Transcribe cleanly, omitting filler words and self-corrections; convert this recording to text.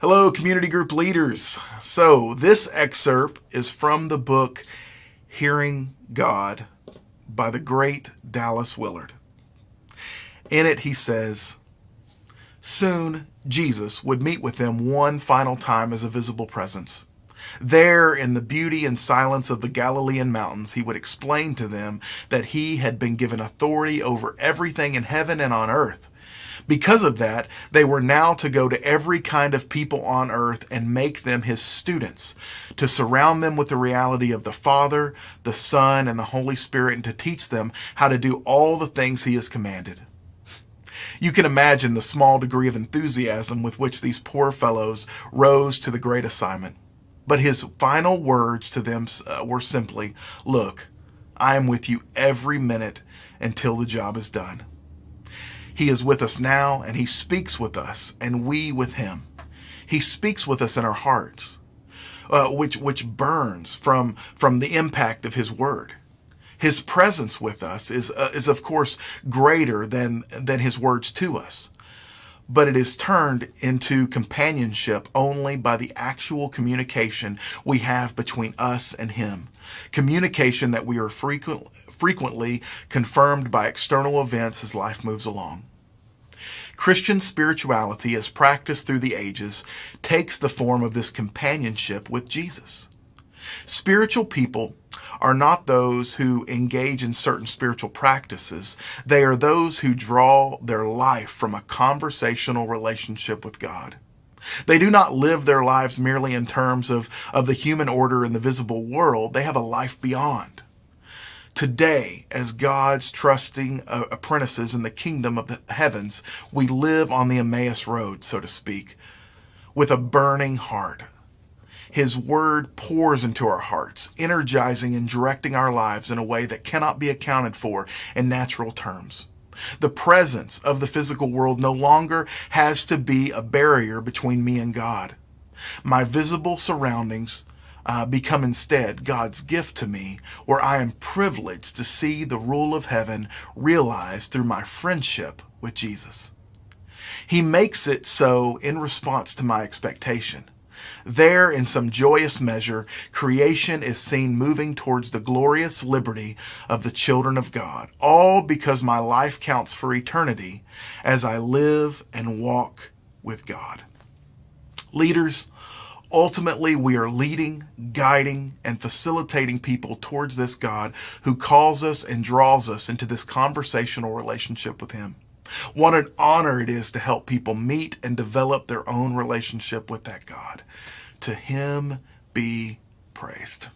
Hello, community group leaders. So, this excerpt is from the book Hearing God by the great Dallas Willard. In it, he says, soon Jesus would meet with them one final time as a visible presence. There, in the beauty and silence of the Galilean mountains, he would explain to them that he had been given authority over everything in heaven and on earth. Because of that, they were now to go to every kind of people on earth and make them his students, to surround them with the reality of the Father, the Son, and the Holy Spirit, and to teach them how to do all the things he has commanded. You can imagine the small degree of enthusiasm with which these poor fellows rose to the great assignment. But his final words to them were simply, "Look, I am with you every minute until the job is done." He is with us now, and he speaks with us, and we with him. He speaks with us in our hearts, which burns from the impact of his word. His presence with us is of course greater than his words to us, but it is turned into companionship only by the actual communication we have between us and him. Communication that we are frequently confirmed by external events as life moves along. Christian spirituality, as practiced through the ages, takes the form of this companionship with Jesus. Spiritual people are not those who engage in certain spiritual practices. They are those who draw their life from a conversational relationship with God. They do not live their lives merely in terms of the human order in the visible world. They have a life beyond. Today, as God's trusting apprentices in the kingdom of the heavens, we live on the Emmaus road, so to speak, with a burning heart. His word pours into our hearts, energizing and directing our lives in a way that cannot be accounted for in natural terms. The presence of the physical world no longer has to be a barrier between me and God. My visible surroundings become instead God's gift to me, where I am privileged to see the rule of heaven realized through my friendship with Jesus. He makes it so in response to my expectation. There, in some joyous measure, creation is seen moving towards the glorious liberty of the children of God, all because my life counts for eternity as I live and walk with God. Leaders, ultimately, we are leading, guiding, and facilitating people towards this God who calls us and draws us into this conversational relationship with him. What an honor it is to help people meet and develop their own relationship with that God. To him be praised.